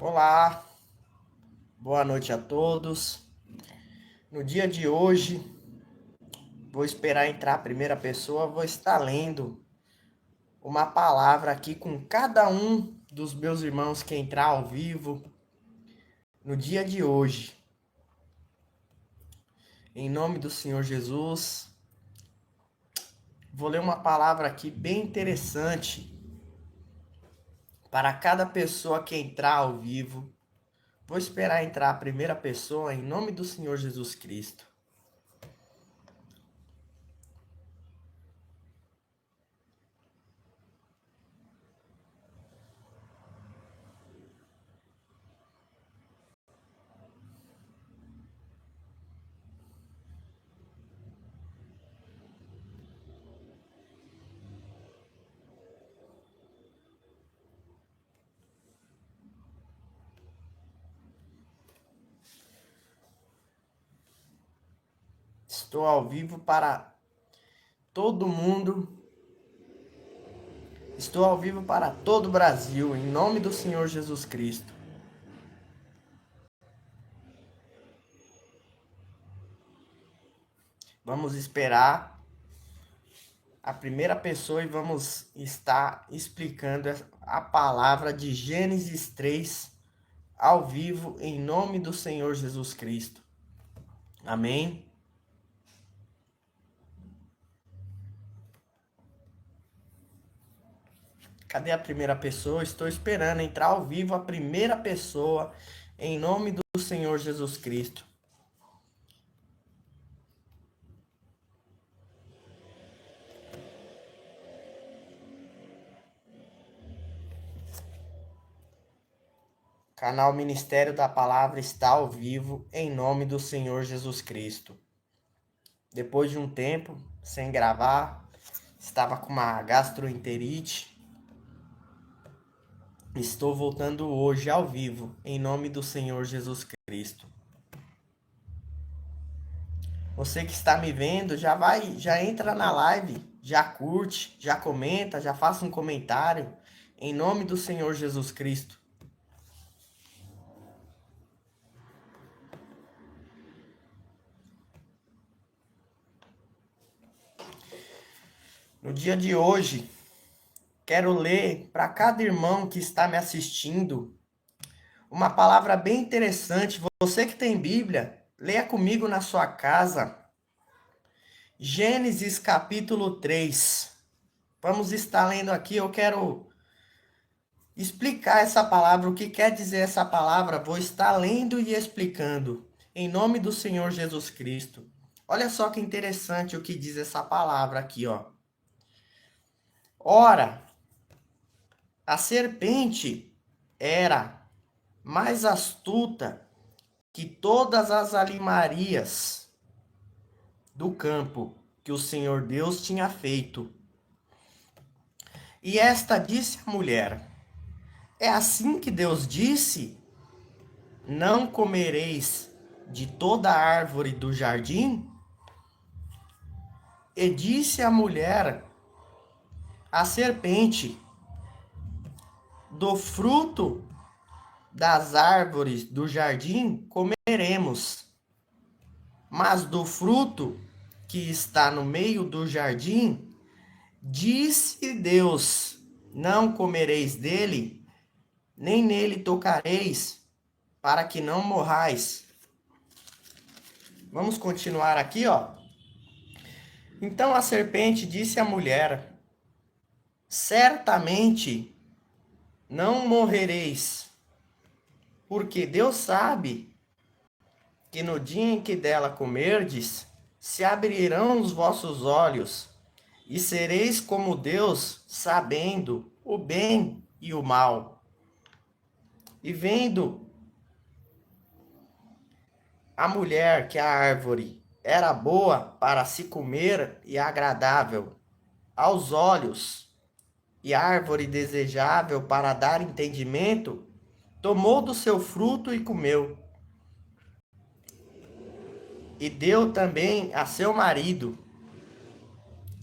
Olá, boa noite a todos. No dia de hoje, vou esperar entrar a primeira pessoa, vou estar lendo uma palavra aqui com cada um dos meus irmãos que entrar ao vivo no dia de hoje. Em nome do Senhor Jesus, vou ler uma palavra aqui bem interessante para cada pessoa que entrar ao vivo. Vou esperar entrar a primeira pessoa em nome do Senhor Jesus Cristo. Estou ao vivo para todo mundo. Estou ao vivo para todo o Brasil, em nome do Senhor Jesus Cristo. Vamos esperar a primeira pessoa e vamos estar explicando a palavra de Gênesis 3 ao vivo, em nome do Senhor Jesus Cristo. Amém? Cadê a primeira pessoa? Estou esperando entrar ao vivo a primeira pessoa, em nome do Senhor Jesus Cristo. Canal Ministério da Palavra está ao vivo, em nome do Senhor Jesus Cristo. Depois de um tempo sem gravar, estava com uma gastroenterite. Estou voltando hoje ao vivo, em nome do Senhor Jesus Cristo. Você que está me vendo, já entra na live, já curte, já comenta, já faça um comentário, em nome do Senhor Jesus Cristo. No dia de hoje, quero ler para cada irmão que está me assistindo uma palavra bem interessante. Você que tem Bíblia, leia comigo na sua casa. Gênesis capítulo 3. Vamos estar lendo aqui. Eu quero explicar essa palavra, o que quer dizer essa palavra. Vou estar lendo e explicando. Em nome do Senhor Jesus Cristo. Olha só que interessante o que diz essa palavra aqui, ó. Ora, a serpente era mais astuta que todas as animarias do campo que o Senhor Deus tinha feito. E esta disse à mulher: é assim que Deus disse: não comereis de toda árvore do jardim? E disse a mulher à serpente: do fruto das árvores do jardim comeremos, mas do fruto que está no meio do jardim, disse Deus: não comereis dele, nem nele tocareis, para que não morrais. Vamos continuar aqui, ó. Então a serpente disse à mulher: certamente não morrereis, porque Deus sabe que no dia em que dela comerdes, se abrirão os vossos olhos, e sereis como Deus, sabendo o bem e o mal. E vendo a mulher que a árvore era boa para se comer e agradável aos olhos, e árvore desejável para dar entendimento, tomou do seu fruto e comeu. E deu também a seu marido,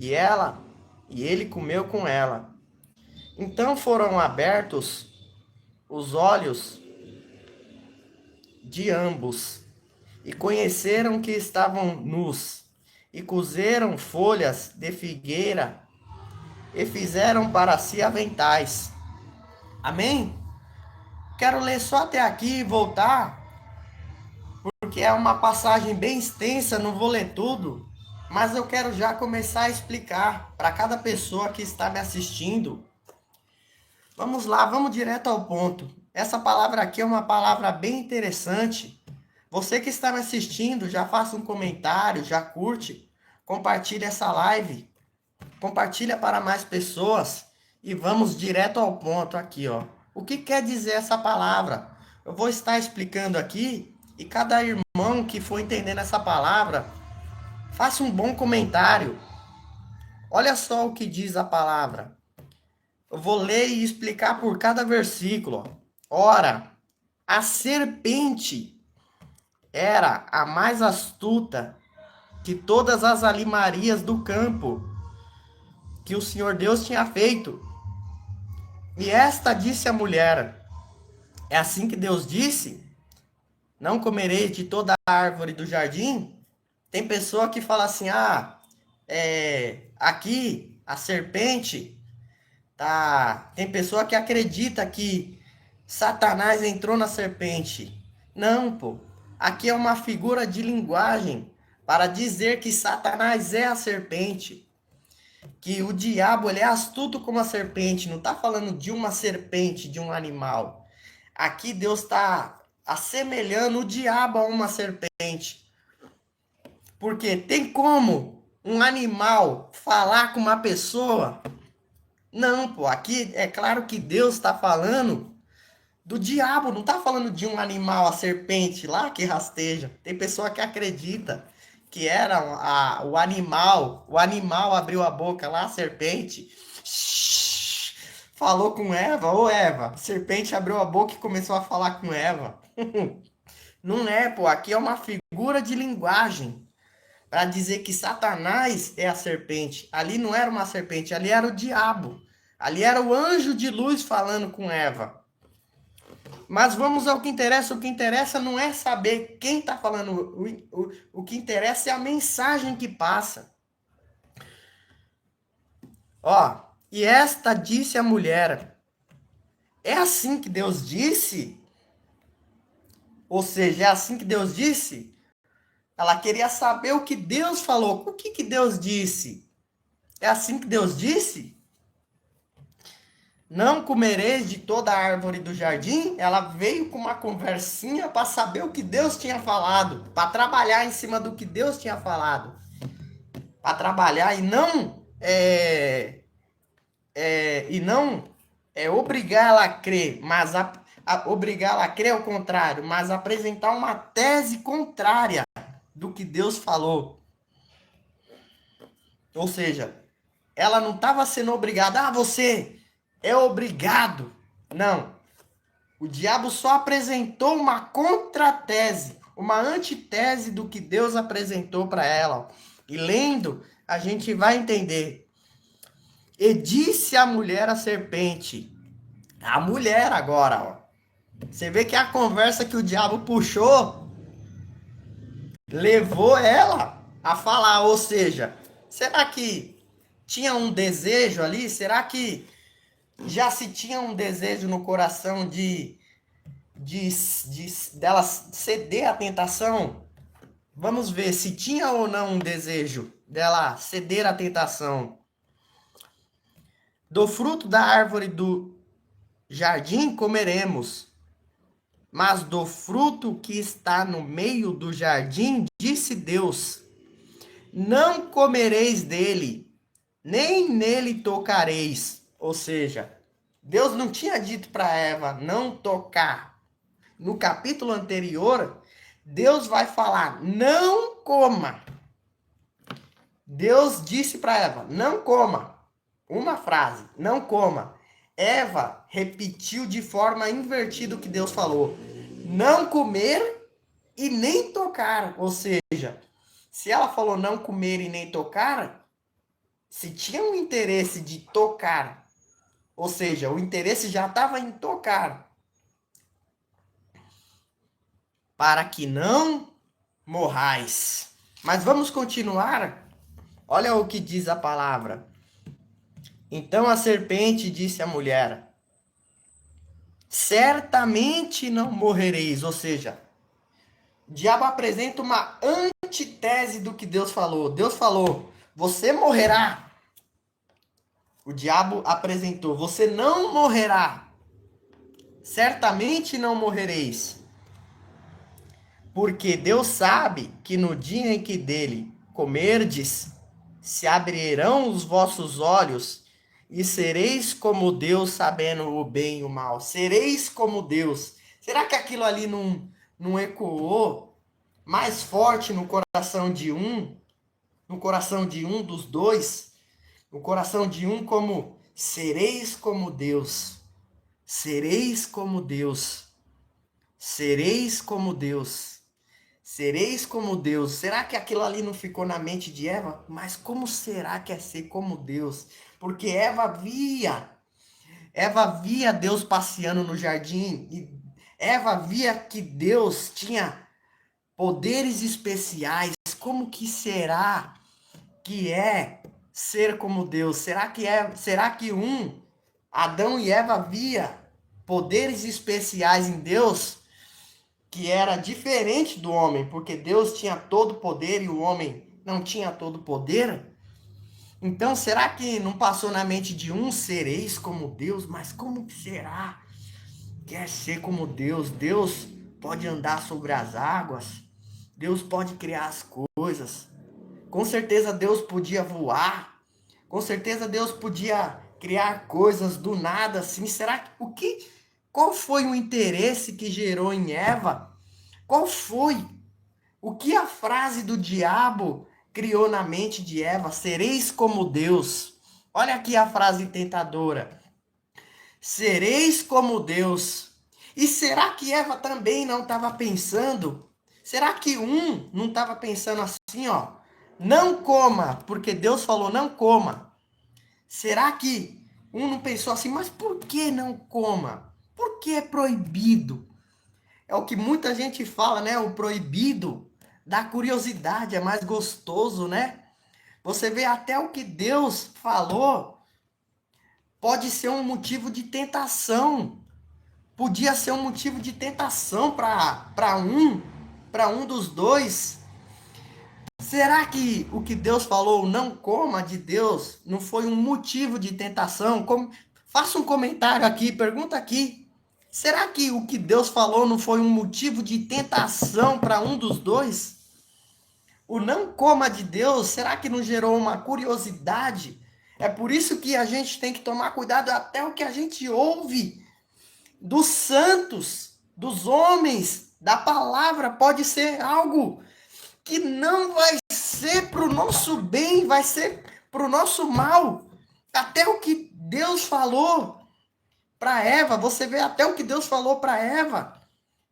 e ele comeu com ela. Então foram abertos os olhos de ambos, e conheceram que estavam nus, e coseram folhas de figueira, e fizeram para si aventais. Amém? Quero ler só até aqui e voltar, porque é uma passagem bem extensa, não vou ler tudo, mas eu quero já começar a explicar para cada pessoa que está me assistindo. Vamos lá, vamos direto ao ponto. Essa palavra aqui é uma palavra bem interessante. Você que está me assistindo, já faça um comentário, já curte, compartilha essa live, compartilha para mais pessoas e vamos direto ao ponto aqui, ó. O que quer dizer essa palavra? Eu vou estar explicando aqui e cada irmão que for entendendo essa palavra, faça um bom comentário. Olha só o que diz a palavra. Eu vou ler e explicar por cada versículo. Ora, a serpente era a mais astuta que todas as alimarias do campo que o Senhor Deus tinha feito. E esta disse à mulher: é assim que Deus disse? Não comereis de toda a árvore do jardim? Tem pessoa que fala assim: aqui a serpente tá. Tem pessoa que acredita que Satanás entrou na serpente. Não, pô. Aqui é uma figura de linguagem para dizer que Satanás é a serpente. Que o diabo ele é astuto como a serpente. Não está falando de uma serpente, de um animal. Aqui Deus está assemelhando o diabo a uma serpente. Porque tem como um animal falar com uma pessoa? Não, pô. Aqui é claro que Deus está falando do diabo, não está falando de um animal, a serpente lá que rasteja. Tem pessoa que acredita que era o animal abriu a boca lá, a serpente, falou com Eva. Ô Eva, a serpente abriu a boca e começou a falar com Eva. Não é, pô, aqui é uma figura de linguagem para dizer que Satanás é a serpente. Ali não era uma serpente, ali era o diabo. Ali era o anjo de luz falando com Eva. Mas vamos ao que interessa. O que interessa não é saber quem está falando. O que interessa é a mensagem que passa. Ó, e esta disse a mulher: é assim que Deus disse? Ou seja, é assim que Deus disse? Ela queria saber o que Deus falou. O que Deus disse? É assim que Deus disse? Não comereis de toda a árvore do jardim? Ela veio com uma conversinha para saber o que Deus tinha falado, para trabalhar em cima do que Deus tinha falado, para trabalhar e não obrigar ela a crer, mas obrigar ela a crer ao contrário, mas apresentar uma tese contrária do que Deus falou. Ou seja, ela não estava sendo obrigada, você é obrigado. Não. O diabo só apresentou uma contratese, uma antitese do que Deus apresentou para ela. E lendo, a gente vai entender. E disse a mulher à serpente. A mulher agora, ó. Você vê que a conversa que o diabo puxou levou ela a falar. Ou seja, será que tinha um desejo ali? Será que já se tinha um desejo no coração dela ceder à tentação? Vamos ver se tinha ou não um desejo dela ceder à tentação. Do fruto da árvore do jardim comeremos, mas do fruto que está no meio do jardim, disse Deus: não comereis dele, nem nele tocareis. Ou seja, Deus não tinha dito para Eva não tocar. No capítulo anterior, Deus vai falar: não coma. Deus disse para Eva: não coma. Uma frase: não coma. Eva repetiu de forma invertida o que Deus falou: não comer e nem tocar. Ou seja, se ela falou não comer e nem tocar, se tinha um interesse de tocar, ou seja, o interesse já estava em tocar. para que não morrais. Mas vamos continuar. Olha o que diz a palavra. Então a serpente disse à mulher: certamente não morrereis. Ou seja, o diabo apresenta uma antitese do que Deus falou. Deus falou: você morrerá. O diabo apresentou: você não morrerá. Certamente não morrereis. Porque Deus sabe que no dia em que dele comerdes, se abrirão os vossos olhos e sereis como Deus, sabendo o bem e o mal. Sereis como Deus. Será que aquilo ali não ecoou mais forte no coração de um? No coração de um dos dois? No coração de um como sereis como Deus. Sereis como Deus. Sereis como Deus. Sereis como Deus. Será que aquilo ali não ficou na mente de Eva? Mas como será que é ser como Deus? Porque Eva via Deus passeando no jardim e Eva via que Deus tinha poderes especiais. Como que será que é ser como Deus? Será que Adão e Eva via poderes especiais em Deus? Que era diferente do homem, porque Deus tinha todo o poder e o homem não tinha todo o poder. Então, será que não passou na mente de um sereis como Deus? Mas como que será que é ser como Deus? Deus pode andar sobre as águas, Deus pode criar as coisas. Com certeza Deus podia voar, com certeza Deus podia criar coisas do nada assim. Será que qual foi o interesse que gerou em Eva? Qual foi? O que a frase do diabo criou na mente de Eva? Sereis como Deus. Olha aqui a frase tentadora. Sereis como Deus. E será que Eva também não estava pensando? Será que não estava pensando assim, ó? Não coma, porque Deus falou não coma. Será que não pensou assim, mas por que não coma? Por que é proibido? É o que muita gente fala, né? O proibido dá curiosidade, é mais gostoso, né? Você vê até o que Deus falou pode ser um motivo de tentação. Podia ser um motivo de tentação para um dos dois. Será que o que Deus falou, não coma de Deus, não foi um motivo de tentação? Faça um comentário aqui, pergunta aqui. Será que o que Deus falou não foi um motivo de tentação para um dos dois? O não coma de Deus, será que não gerou uma curiosidade? É por isso que a gente tem que tomar cuidado até o que a gente ouve dos santos, dos homens, da palavra, pode ser algo que não vai ser para o nosso bem, vai ser para o nosso mal. Até o que Deus falou para Eva, você vê até o que Deus falou para Eva,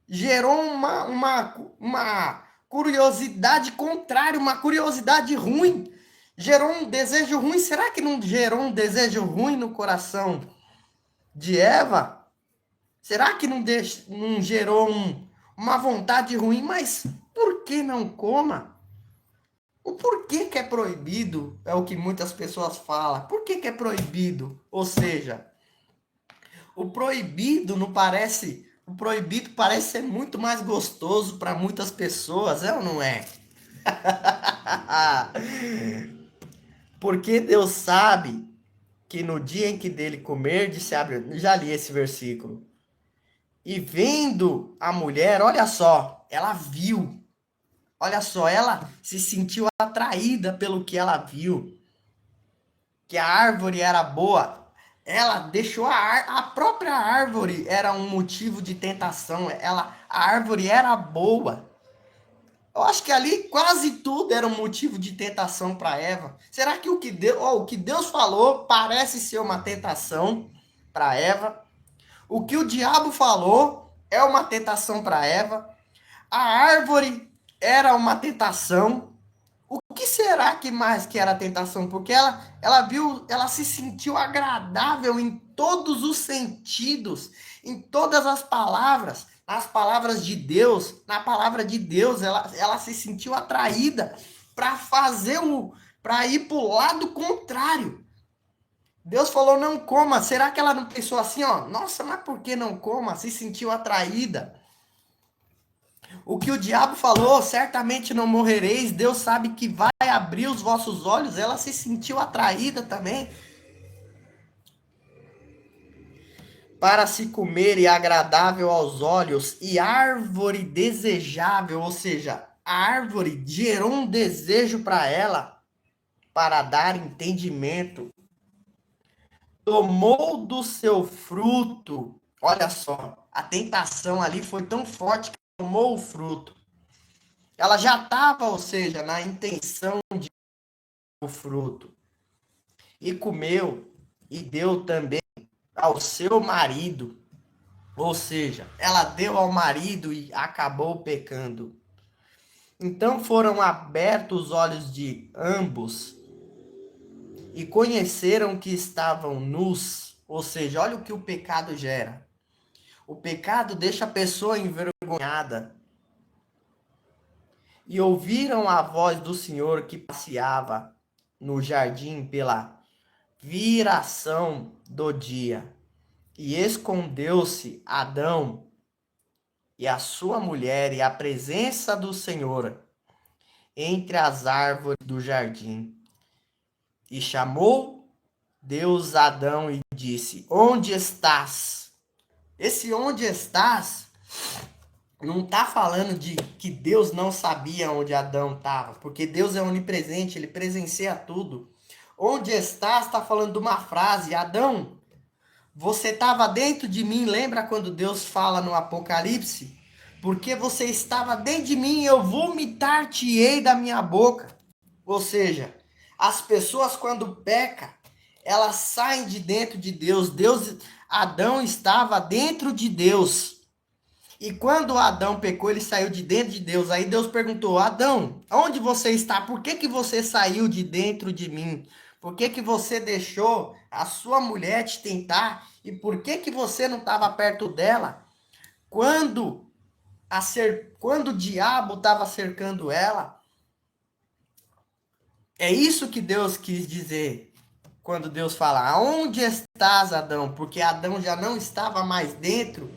gerou uma curiosidade contrária, uma curiosidade ruim, gerou um desejo ruim. Será que não gerou um desejo ruim no coração de Eva? Será que não gerou uma vontade ruim? Mas por que não coma? O porquê que é proibido é o que muitas pessoas falam. Por que é proibido? Ou seja, o proibido não parece. O proibido parece ser muito mais gostoso para muitas pessoas, é ou não é? Porque Deus sabe que no dia em que dele comer, se abre. Já li esse versículo. E vendo a mulher, olha só, ela viu. Olha só, ela se sentiu atraída pelo que ela viu. Que a árvore era boa. Ela deixou a própria árvore era um motivo de tentação. A árvore era boa. Eu acho que ali quase tudo era um motivo de tentação para Eva. Será que o que Deus falou parece ser uma tentação para Eva? O que o diabo falou é uma tentação para Eva. A árvore era uma tentação. O que será que mais que era tentação? Porque ela viu, ela se sentiu agradável em todos os sentidos, em todas as palavras. As palavras de Deus, na palavra de Deus, ela se sentiu atraída para para ir para o lado contrário. Deus falou, não coma. Será que ela não pensou assim, ó? Nossa, mas por que não coma? Se sentiu atraída. O que o diabo falou, certamente não morrereis. Deus sabe que vai abrir os vossos olhos. Ela se sentiu atraída também. Para se comer e agradável aos olhos, e árvore desejável, ou seja, a árvore gerou um desejo para ela, para dar entendimento. Tomou do seu fruto. Olha só, a tentação ali foi tão forte que tomou o fruto. Ela já estava, ou seja, na intenção de o fruto. E comeu e deu também ao seu marido. Ou seja, ela deu ao marido e acabou pecando. Então foram abertos os olhos de ambos e conheceram que estavam nus. Ou seja, olha o que o pecado gera. O pecado deixa a pessoa envergonhada. E ouviram a voz do Senhor que passeava no jardim pela viração do dia. E escondeu-se Adão e a sua mulher e a presença do Senhor entre as árvores do jardim. E chamou Deus Adão e disse: Onde estás? Esse onde estás não está falando de que Deus não sabia onde Adão estava, porque Deus é onipresente, ele presencia tudo. Onde estás está falando de uma frase: Adão, você estava dentro de mim. Lembra quando Deus fala no Apocalipse? Porque você estava dentro de mim, eu vomitar-te-ei da minha boca. Ou seja, as pessoas quando pecam, elas saem de dentro de Deus. Adão estava dentro de Deus. E quando Adão pecou, ele saiu de dentro de Deus. Aí Deus perguntou: Adão, onde você está? Por que que você saiu de dentro de mim? Por que que você deixou a sua mulher te tentar? E por que que você não estava perto dela? Quando quando o diabo estava cercando ela? É isso que Deus quis dizer quando Deus fala: Aonde estás, Adão? Porque Adão já não estava mais dentro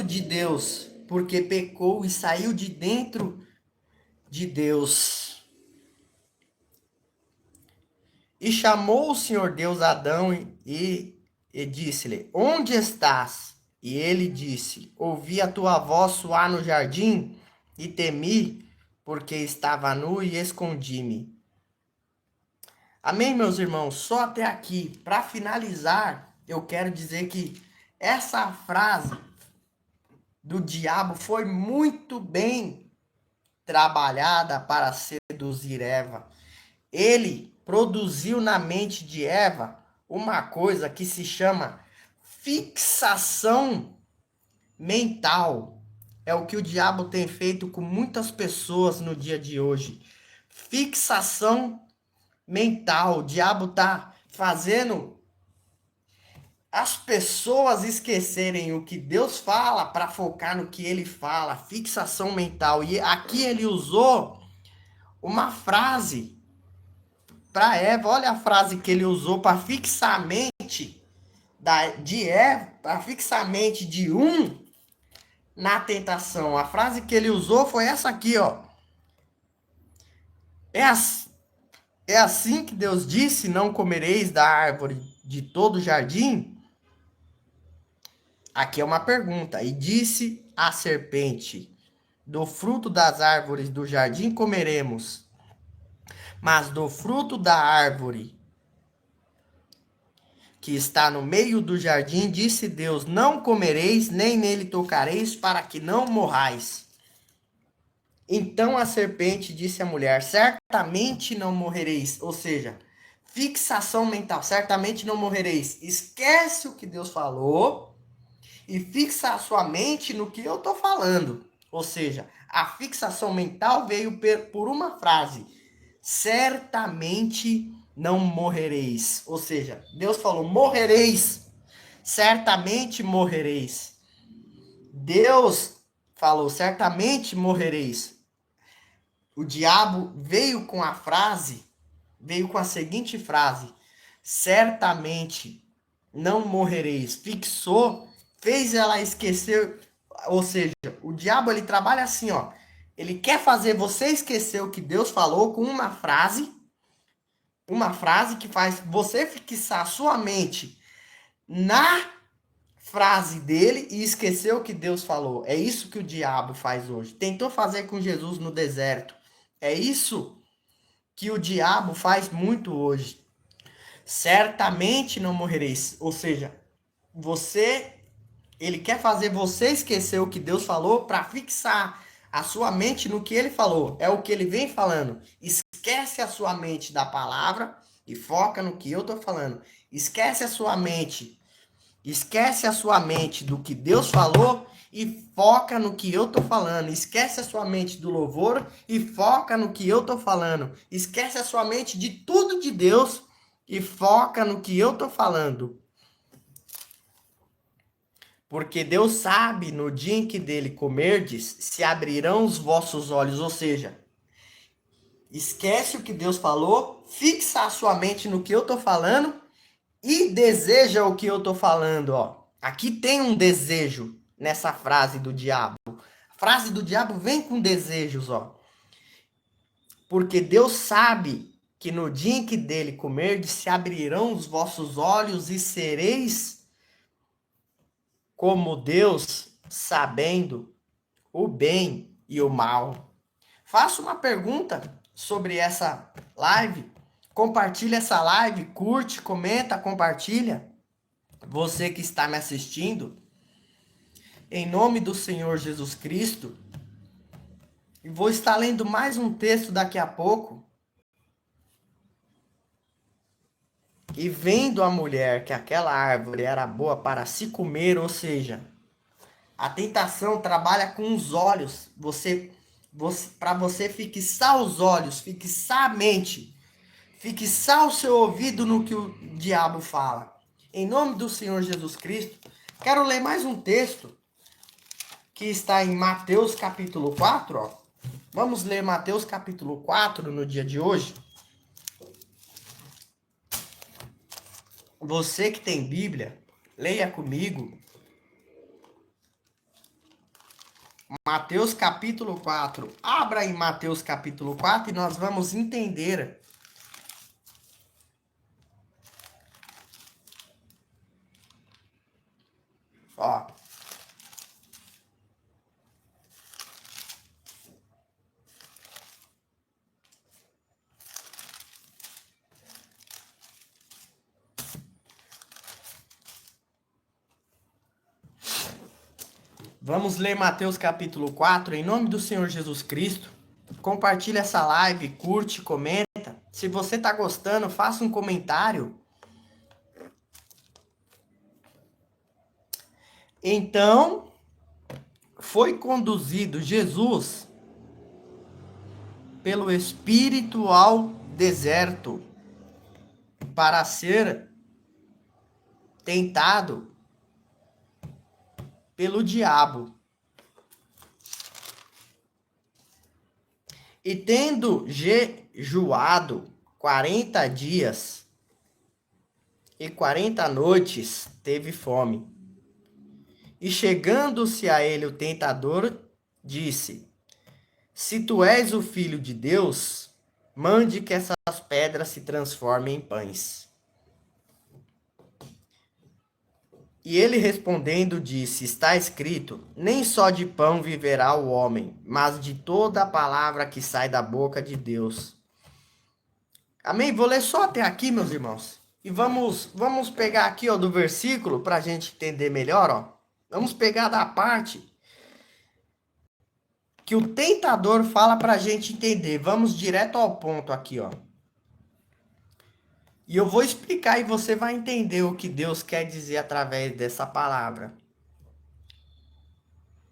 de Deus, porque pecou e saiu de dentro de Deus. E chamou o Senhor Deus Adão e disse-lhe: Onde estás? E ele disse: Ouvi a tua voz soar no jardim e temi, porque estava nu e escondi-me. Amém, meus irmãos? Só até aqui. Para finalizar, eu quero dizer que essa frase do diabo foi muito bem trabalhada para seduzir Eva. Ele produziu na mente de Eva uma coisa que se chama fixação mental. É o que o diabo tem feito com muitas pessoas no dia de hoje. Fixação mental. O diabo tá fazendo as pessoas esquecerem o que Deus fala para focar no que ele fala. Fixação mental. E aqui ele usou uma frase para Eva. Olha a frase que ele usou para fixar a mente de Eva, para fixar a mente de na tentação. A frase que ele usou foi essa aqui, ó. É assim que Deus disse: Não comereis da árvore de todo o jardim? Aqui é uma pergunta. E disse a serpente: Do fruto das árvores do jardim comeremos, mas do fruto da árvore que está no meio do jardim, disse Deus: Não comereis, nem nele tocareis, para que não morrais. Então a serpente disse à mulher: Certamente não morrereis. Ou seja, fixação mental: certamente não morrereis. Esquece o que Deus falou e fixa a sua mente no que eu estou falando. Ou seja, a fixação mental veio por uma frase: certamente não morrereis. Ou seja, Deus falou: morrereis, certamente morrereis. Deus falou, certamente morrereis. O diabo veio com a seguinte frase: certamente não morrereis. Fixou, fez ela esquecer, ou seja, o diabo ele trabalha assim, ó. Ele quer fazer você esquecer o que Deus falou com uma frase que faz você fixar sua mente na frase dele e esquecer o que Deus falou. É isso que o diabo faz hoje. Tentou fazer com Jesus no deserto. É isso que o diabo faz muito hoje. Certamente não morrereis. Ou seja, ele quer fazer você esquecer o que Deus falou para fixar a sua mente no que ele falou. É o que ele vem falando. Esquece a sua mente da palavra e foca no que eu tô falando. Esquece a sua mente do que Deus falou e foca no que eu tô falando. Esquece a sua mente do louvor e foca no que eu tô falando. Esquece a sua mente de tudo de Deus e foca no que eu tô falando. Porque Deus sabe, no dia em que dele comerdes, se abrirão os vossos olhos. Ou seja, esquece o que Deus falou, fixa a sua mente no que eu tô falando e deseja o que eu tô falando, ó. Aqui tem um desejo nessa frase do diabo. A frase do diabo vem com desejos, ó. Porque Deus sabe que no dia em que dele comerdes, se abrirão os vossos olhos e sereis como Deus, sabendo o bem e o mal. Faça uma pergunta sobre essa live. Compartilha essa live, curte, comenta, compartilha. Você que está me assistindo, em nome do Senhor Jesus Cristo. E vou estar lendo mais um texto daqui a pouco. E vendo a mulher que aquela árvore era boa para se comer, ou seja, a tentação trabalha com os olhos. Para você fixar os olhos, fixar a mente, fixar o seu ouvido no que o diabo fala. Em nome do Senhor Jesus Cristo, quero ler mais um texto que está em Mateus capítulo 4, ó. Vamos ler Mateus capítulo 4 no dia de hoje. Você que tem Bíblia, leia comigo. Mateus capítulo 4. Abra em Mateus capítulo 4 e nós vamos entender. Ó. Vamos ler Mateus capítulo 4, em nome do Senhor Jesus Cristo. Compartilha essa live, curte, comenta. Se você está gostando, faça um comentário. Então, foi conduzido Jesus pelo Espírito ao deserto para ser tentado pelo diabo. E tendo jejuado 40 dias e 40 noites, teve fome. E chegando-se a ele o tentador, disse: Se tu és o filho de Deus, mande que essas pedras se transformem em pães. E ele respondendo disse: Está escrito: Nem só de pão viverá o homem, mas de toda a palavra que sai da boca de Deus. Amém? Vou ler só até aqui, meus irmãos. E vamos pegar aqui, ó, do versículo para a gente entender melhor, ó. Vamos pegar da parte que o tentador fala para a gente entender. Vamos direto ao ponto aqui, ó. E eu vou explicar e você vai entender o que Deus quer dizer através dessa palavra.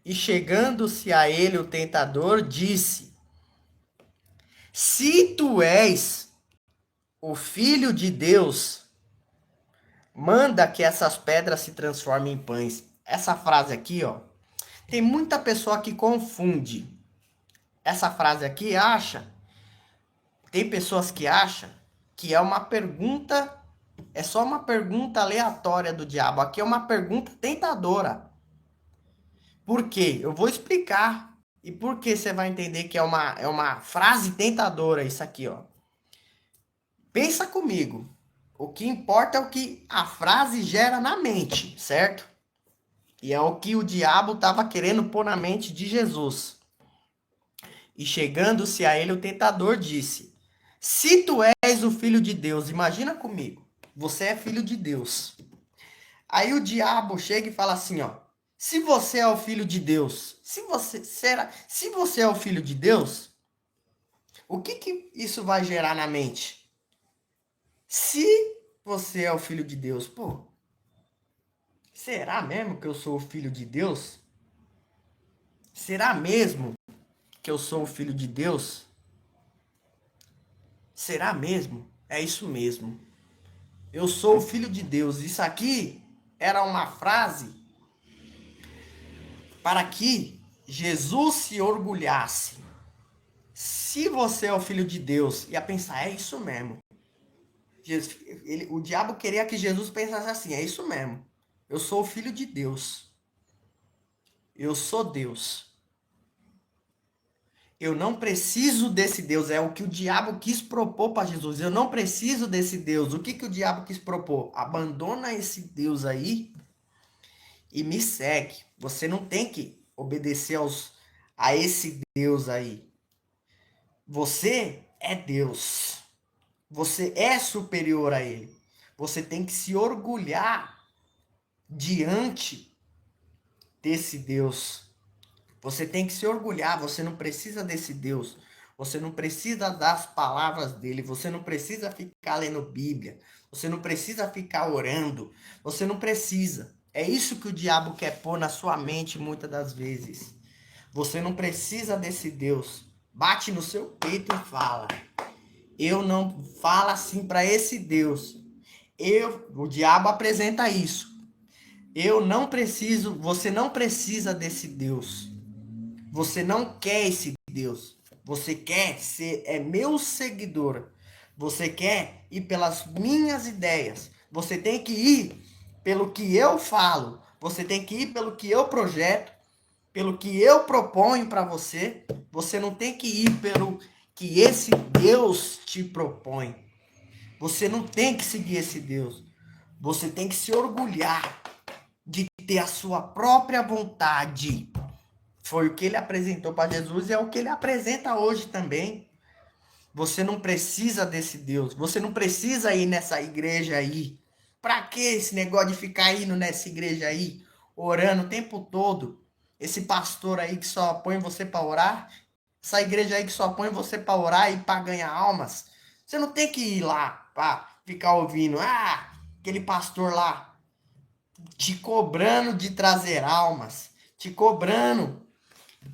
E chegando-se a ele, o tentador disse: Se tu és o filho de Deus, manda que essas pedras se transformem em pães. Essa frase aqui, ó, Tem muita pessoa que confunde essa frase aqui, tem pessoas que acham que é uma pergunta, é só uma pergunta aleatória do diabo. Aqui é uma pergunta tentadora. Por quê? Eu vou explicar. E por que você vai entender que é uma frase tentadora isso aqui, ó. Pensa comigo. O que importa é o que a frase gera na mente, certo? E é o que o diabo estava querendo pôr na mente de Jesus. E chegando-se a ele, o tentador disse: Se tu és o filho de Deus, imagina comigo, você é filho de Deus. Aí o diabo chega e fala assim, ó: Se você é o filho de Deus, se você é o filho de Deus, o que isso vai gerar na mente? Se você é o filho de Deus, pô, será mesmo que eu sou o filho de Deus? Será mesmo que eu sou o filho de Deus? Será mesmo? É isso mesmo. Eu sou o filho de Deus. Isso aqui era uma frase para que Jesus se orgulhasse. Se você é o filho de Deus, ia pensar, é isso mesmo. O diabo queria que Jesus pensasse assim, é isso mesmo. Eu sou o filho de Deus. Eu sou Deus. Eu não preciso desse Deus. É o que o diabo quis propor para Jesus. Eu não preciso desse Deus. O que o diabo quis propor? Abandona esse Deus aí e me segue. Você não tem que obedecer a esse Deus aí. Você é Deus. Você é superior a ele. Você tem que se orgulhar diante desse Deus. Você tem que se orgulhar. Você não precisa desse Deus. Você não precisa das palavras dele. Você não precisa ficar lendo Bíblia. Você não precisa ficar orando. Você não precisa. É isso que o diabo quer pôr na sua mente muitas das vezes. Você não precisa desse Deus. Bate no seu peito e fala: eu não falo assim para esse Deus. O diabo apresenta isso. Eu não preciso, você não precisa desse Deus. Você não quer esse Deus. Você quer ser meu seguidor. Você quer ir pelas minhas ideias. Você tem que ir pelo que eu falo. Você tem que ir pelo que eu projeto, pelo que eu proponho para você. Você não tem que ir pelo que esse Deus te propõe. Você não tem que seguir esse Deus. Você tem que se orgulhar de ter a sua própria vontade. Foi o que ele apresentou para Jesus e é o que ele apresenta hoje também. Você não precisa desse Deus. Você não precisa ir nessa igreja aí. Para que esse negócio de ficar indo nessa igreja aí, orando o tempo todo? Esse pastor aí que só põe você para orar? Essa igreja aí que só põe você para orar e para ganhar almas? Você não tem que ir lá para ficar ouvindo, aquele pastor lá te cobrando de trazer almas, te cobrando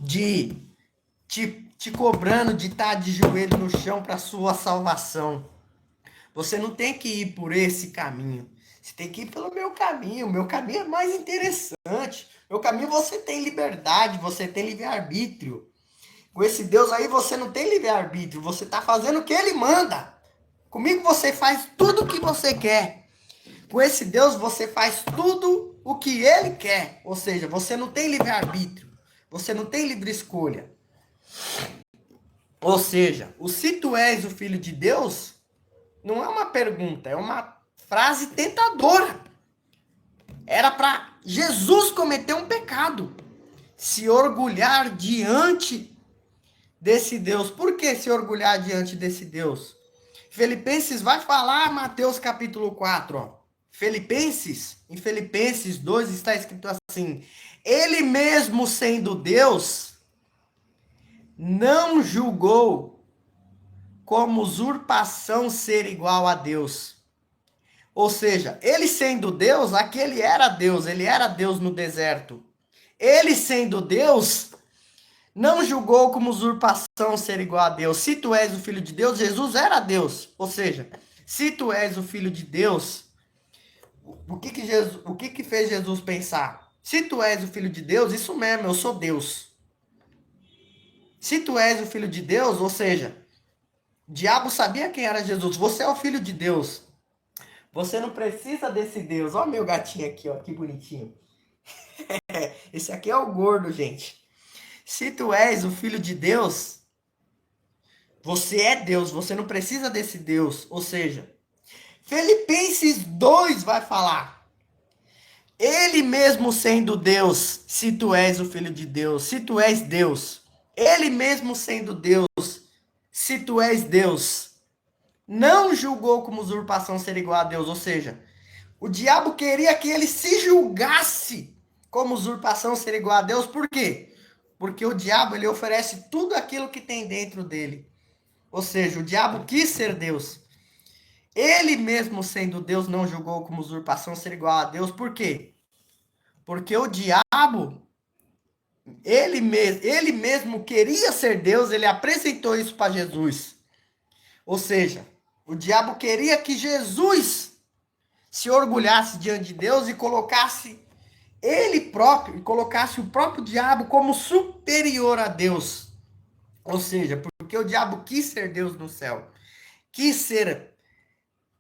te cobrando de estar de joelho no chão para sua salvação. Você não tem que ir por esse caminho. Você tem que ir pelo meu caminho. O meu caminho é mais interessante. Meu caminho você tem liberdade, você tem livre-arbítrio. Com esse Deus aí você não tem livre-arbítrio. Você está fazendo o que ele manda. Comigo você faz tudo o que você quer. Com esse Deus você faz tudo o que ele quer. Ou seja, você não tem livre-arbítrio. Você não tem livre escolha. Ou seja, o se tu és o filho de Deus não é uma pergunta, é uma frase tentadora. Era para Jesus cometer um pecado. Se orgulhar diante desse Deus. Por que se orgulhar diante desse Deus? Filipenses vai falar, Mateus capítulo 4, ó. Em Filipenses 2 está escrito assim: ele mesmo sendo Deus, não julgou como usurpação ser igual a Deus. Ou seja, ele sendo Deus, aquele era Deus, ele era Deus no deserto. Ele sendo Deus, não julgou como usurpação ser igual a Deus. Se tu és o filho de Deus, Jesus era Deus. Ou seja, se tu és o filho de Deus, o que fez Jesus pensar? Se tu és o filho de Deus, isso mesmo, eu sou Deus. Se tu és o filho de Deus, ou seja, o diabo sabia quem era Jesus. Você é o filho de Deus. Você não precisa desse Deus. Ó meu gatinho aqui, ó, que bonitinho. Esse aqui é o gordo, gente. Se tu és o filho de Deus, você é Deus. Você não precisa desse Deus. Ou seja, Filipenses 2 vai falar. Ele mesmo sendo Deus, se tu és o filho de Deus, se tu és Deus, ele mesmo sendo Deus, se tu és Deus, não julgou como usurpação ser igual a Deus. Ou seja, o diabo queria que ele se julgasse como usurpação ser igual a Deus. Por quê? Porque o diabo ele oferece tudo aquilo que tem dentro dele. Ou seja, o diabo quis ser Deus. Ele mesmo sendo Deus não julgou como usurpação ser igual a Deus. Por quê? Porque o diabo, ele mesmo queria ser Deus, ele apresentou isso para Jesus. Ou seja, o diabo queria que Jesus se orgulhasse diante de Deus e colocasse ele próprio, e colocasse o próprio diabo como superior a Deus. Ou seja, porque o diabo quis ser Deus no céu, quis ser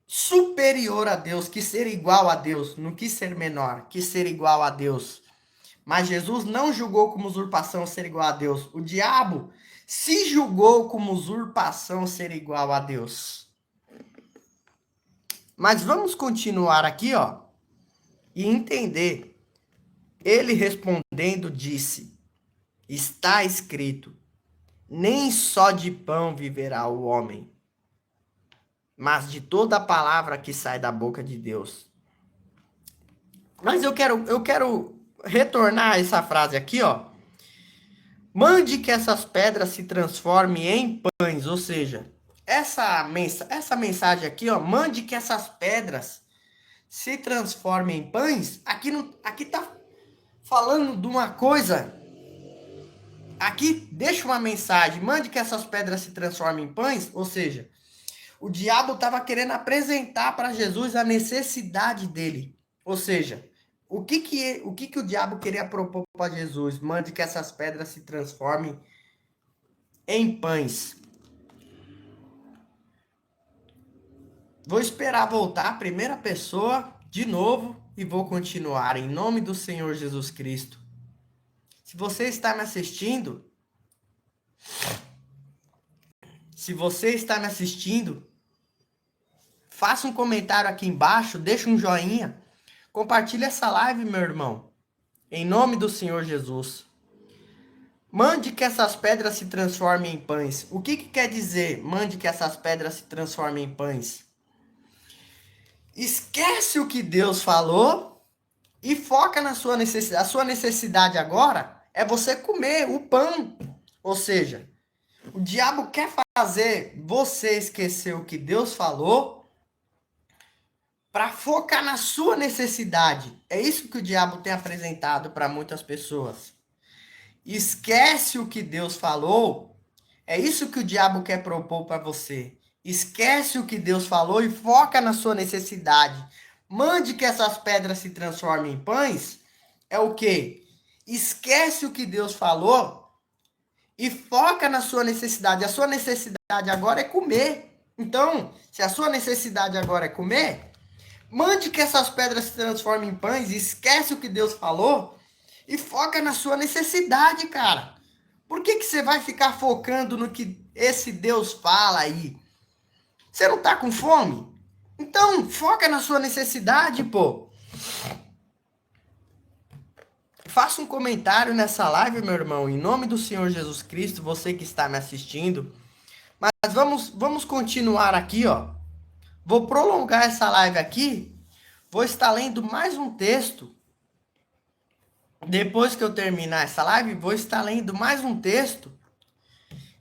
superior a Deus, quis ser igual a Deus, não quis ser menor, quis ser igual a Deus. Mas Jesus não julgou como usurpação ser igual a Deus. O diabo se julgou como usurpação ser igual a Deus. Mas vamos continuar aqui, ó, e entender. Ele respondendo disse: está escrito, nem só de pão viverá o homem, mas de toda a palavra que sai da boca de Deus. Mas eu quero retornar essa frase aqui, ó. Mande que essas pedras se transformem em pães, ou seja, essa mensagem aqui, ó, mande que essas pedras se transformem em pães. Aqui tá falando de uma coisa. Aqui deixa uma mensagem, mande que essas pedras se transformem em pães, ou seja, o diabo estava querendo apresentar para Jesus a necessidade dele. Ou seja, o que o diabo queria propor para Jesus? Mande que essas pedras se transformem em pães. Vou esperar voltar a primeira pessoa de novo e vou continuar em nome do Senhor Jesus Cristo. Se você está me assistindo, faça um comentário aqui embaixo, deixa um joinha, compartilhe essa live, meu irmão, em nome do Senhor Jesus. Mande que essas pedras se transformem em pães. O que quer dizer, mande que essas pedras se transformem em pães? Esquece o que Deus falou e foca na sua necessidade. A sua necessidade agora é você comer o pão. Ou seja, o diabo quer fazer você esquecer o que Deus falou para focar na sua necessidade. É isso que o diabo tem apresentado para muitas pessoas. Esquece o que Deus falou. É isso que o diabo quer propor para você. Esquece o que Deus falou e foca na sua necessidade. Mande que essas pedras se transformem em pães. É o quê? Esquece o que Deus falou e foca na sua necessidade. A sua necessidade agora é comer. Então, se a sua necessidade agora é comer, mande que essas pedras se transformem em pães. Esquece o que Deus falou e foca na sua necessidade, cara. Por que você vai ficar focando no que esse Deus fala aí? Você não tá com fome? Então, foca na sua necessidade, pô. Faça um comentário nessa live, meu irmão, em nome do Senhor Jesus Cristo, você que está me assistindo. Mas vamos continuar aqui, ó. Vou prolongar essa live aqui. Vou estar lendo mais um texto. Depois que eu terminar essa live, vou estar lendo mais um texto.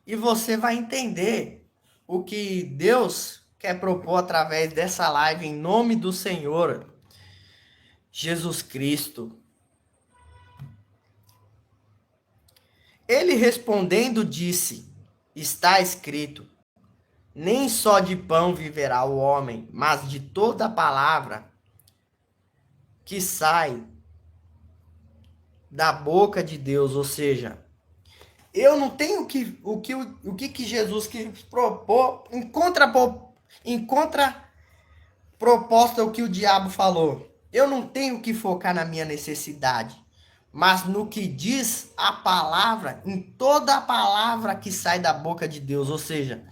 E você vai entender o que Deus quer propor através dessa live em nome do Senhor Jesus Cristo. Ele respondendo disse: está escrito, nem só de pão viverá o homem, mas de toda a palavra que sai da boca de Deus, ou seja, eu não tenho o que Jesus quis propor em contraproposta ao que o diabo falou. Eu não tenho que focar na minha necessidade, mas no que diz a palavra, em toda a palavra que sai da boca de Deus. Ou seja,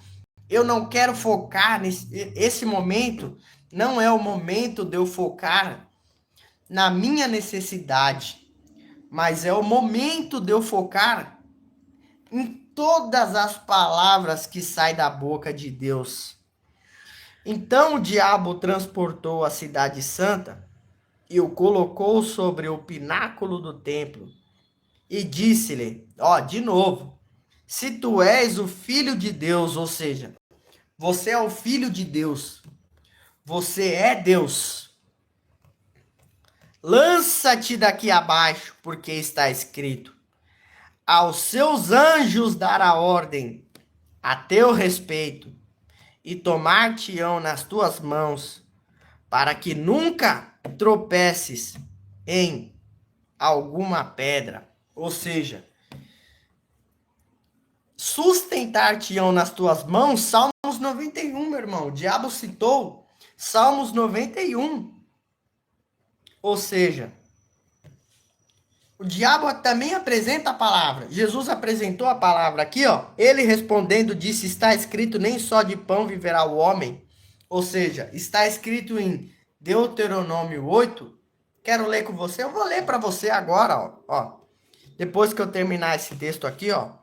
eu não quero focar esse momento, não é o momento de eu focar na minha necessidade, mas é o momento de eu focar em todas as palavras que saem da boca de Deus. Então o diabo transportou a cidade santa e o colocou sobre o pináculo do templo e disse-lhe, ó, de novo, se tu és o filho de Deus, ou seja, você é o filho de Deus, você é Deus, lança-te daqui abaixo, porque está escrito, aos seus anjos dará ordem a teu respeito e tomar-te-ão nas tuas mãos, para que nunca tropeces em alguma pedra. Ou seja, sustentar-te-ão nas tuas mãos, Salmos 91, meu irmão. O diabo citou Salmos 91. Ou seja, o diabo também apresenta a palavra. Jesus apresentou a palavra aqui, ó. Ele respondendo disse, está escrito, nem só de pão viverá o homem. Ou seja, está escrito em Deuteronômio 8. Quero ler com você. Eu vou ler para você agora, ó. Depois que eu terminar esse texto aqui, ó.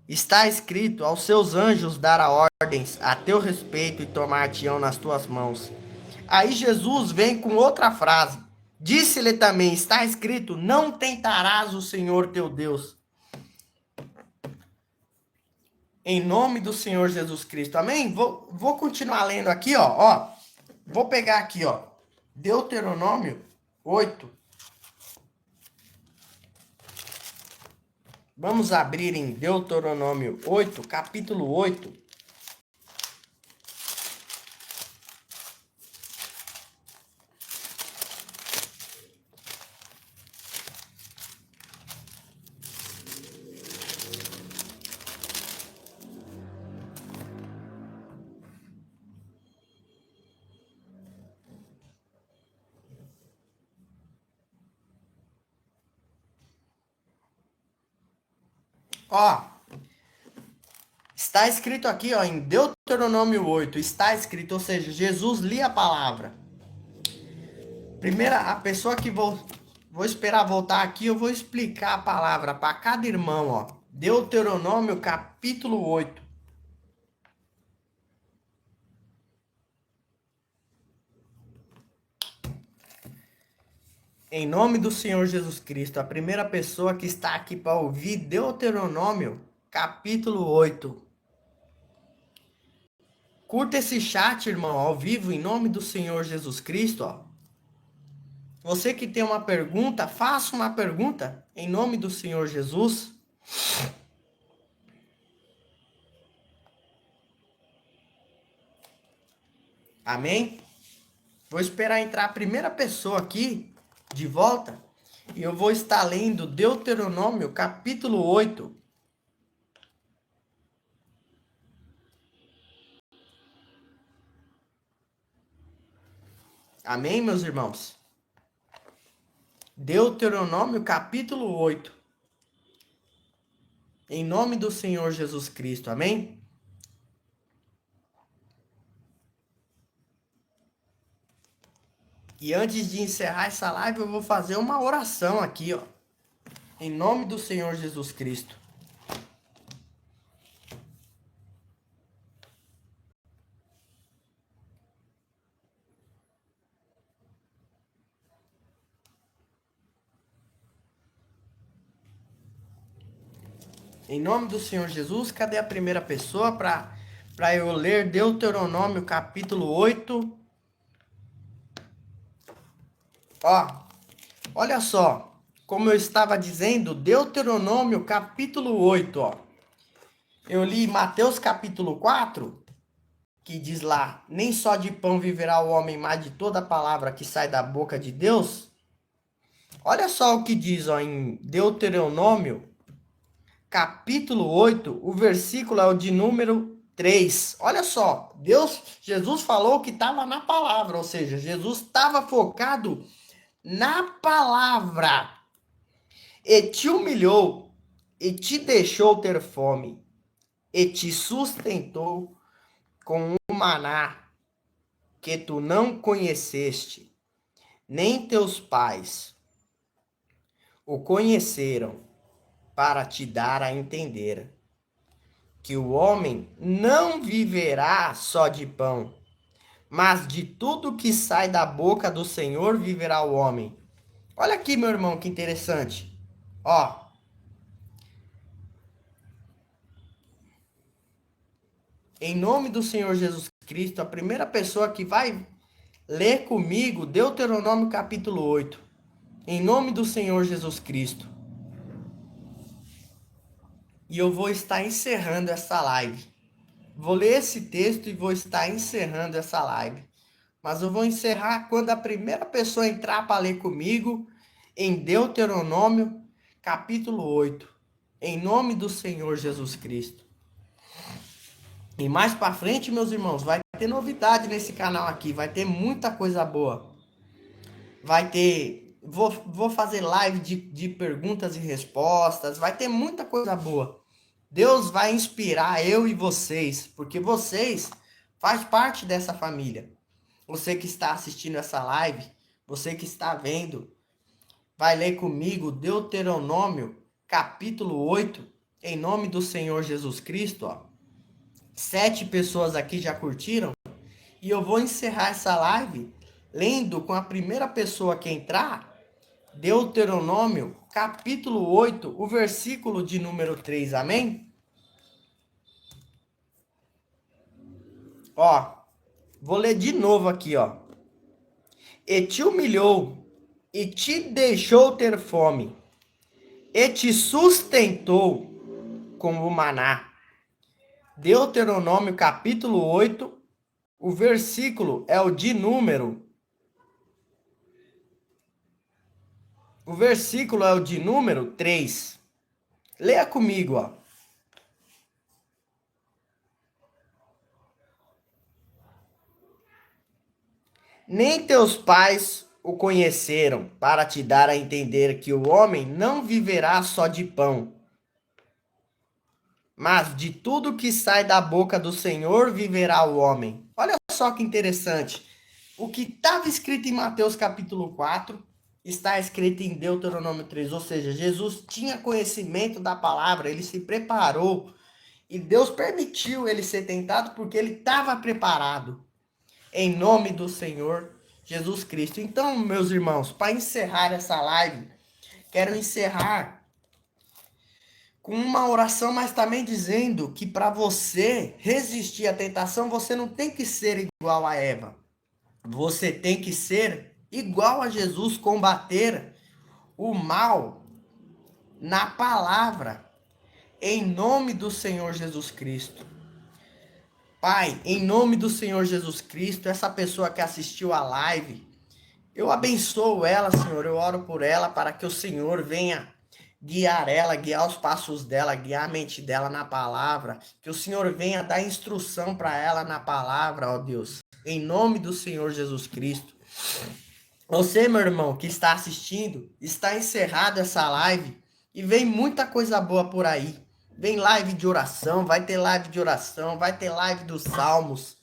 Está escrito, aos seus anjos dará ordens a teu respeito e tomar-te-ão nas tuas mãos. Aí Jesus vem com outra frase. Disse-lhe também, está escrito, não tentarás o Senhor teu Deus. Em nome do Senhor Jesus Cristo. Amém? Vou continuar lendo aqui, ó. Vou pegar aqui, ó. Deuteronômio 8. Vamos abrir em Deuteronômio 8, capítulo 8. Ó, está escrito aqui, ó, em Deuteronômio 8, está escrito, ou seja, Jesus lia a palavra. Primeira, a pessoa que vou esperar voltar aqui, eu vou explicar a palavra para cada irmão, ó. Deuteronômio capítulo 8. Em nome do Senhor Jesus Cristo, a primeira pessoa que está aqui para ouvir Deuteronômio capítulo 8. Curta esse chat, irmão, ao vivo, em nome do Senhor Jesus Cristo, ó. Você que tem uma pergunta, faça uma pergunta em nome do Senhor Jesus. Amém? Vou esperar entrar a primeira pessoa aqui de volta e eu vou estar lendo Deuteronômio capítulo 8. Amém, meus irmãos? Deuteronômio capítulo 8. Em nome do Senhor Jesus Cristo, amém? E antes de encerrar essa live, eu vou fazer uma oração aqui, ó. Em nome do Senhor Jesus Cristo. Em nome do Senhor Jesus, cadê a primeira pessoa para eu ler Deuteronômio capítulo 8? Ó, olha só, como eu estava dizendo, Deuteronômio capítulo 8, ó. Eu li Mateus capítulo 4, que diz lá, nem só de pão viverá o homem, mas de toda palavra que sai da boca de Deus. Olha só o que diz, ó, em Deuteronômio, capítulo 8, o versículo é o de número 3. Olha só, Jesus falou que estava na palavra, ou seja, Jesus estava focado na palavra. E te humilhou, e te deixou ter fome, e te sustentou com um maná que tu não conheceste, nem teus pais o conheceram, para te dar a entender que o homem não viverá só de pão, mas de tudo que sai da boca do Senhor viverá o homem. Olha aqui, meu irmão, que interessante. Ó, em nome do Senhor Jesus Cristo, a primeira pessoa que vai ler comigo Deuteronômio capítulo 8. Em nome do Senhor Jesus Cristo. E eu vou estar encerrando essa live. Vou ler esse texto e vou estar encerrando essa live. Mas eu vou encerrar quando a primeira pessoa entrar para ler comigo em Deuteronômio, capítulo 8. Em nome do Senhor Jesus Cristo. E mais para frente, meus irmãos, vai ter novidade nesse canal aqui. Vai ter muita coisa boa. Vai ter... Vou fazer live de perguntas e respostas. Vai ter muita coisa boa. Deus vai inspirar eu e vocês, porque vocês faz parte dessa família. Você que está assistindo essa live, você que está vendo, vai ler comigo Deuteronômio, capítulo 8, em nome do Senhor Jesus Cristo. Ó. 7 pessoas aqui já curtiram. E eu vou encerrar essa live lendo com a primeira pessoa que entrar, Deuteronômio, capítulo 8, o versículo de número 3. Amém? Ó, vou ler de novo aqui, ó. E te humilhou, e te deixou ter fome, e te sustentou com o maná. Deuteronômio capítulo 8, o versículo é o de número. O versículo é o de número 3. Leia comigo, ó. Nem teus pais o conheceram, para te dar a entender que o homem não viverá só de pão, mas de tudo que sai da boca do Senhor viverá o homem. Olha só que interessante. O que estava escrito em Mateus capítulo 4 está escrito em Deuteronômio 3. Ou seja, Jesus tinha conhecimento da palavra, ele se preparou. E Deus permitiu ele ser tentado porque ele estava preparado. Em nome do Senhor Jesus Cristo. Então, meus irmãos, para encerrar essa live, quero encerrar com uma oração, mas também dizendo que para você resistir à tentação, você não tem que ser igual a Eva. Você tem que ser igual a Jesus, combater o mal na palavra, em nome do Senhor Jesus Cristo. Pai, em nome do Senhor Jesus Cristo, essa pessoa que assistiu a live, eu abençoo ela, Senhor, eu oro por ela para que o Senhor venha guiar ela, guiar os passos dela, guiar a mente dela na palavra, que o Senhor venha dar instrução para ela na palavra, ó Deus, em nome do Senhor Jesus Cristo. Você, meu irmão, que está assistindo, está encerrada essa live e vem muita coisa boa por aí. Vem live de oração, vai ter live de oração, vai ter live dos salmos,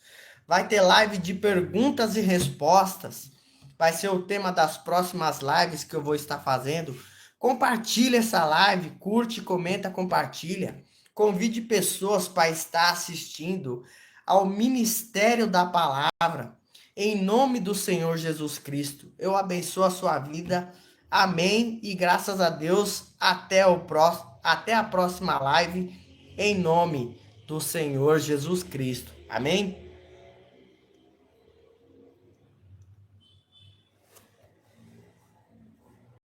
vai ter live de perguntas e respostas. Vai ser o tema das próximas lives que eu vou estar fazendo. Compartilha essa live, curte, comenta, compartilha. Convide pessoas para estar assistindo ao ministério da palavra. Em nome do Senhor Jesus Cristo, eu abençoo a sua vida. Amém. E graças a Deus, até a próxima live, em nome do Senhor Jesus Cristo. Amém.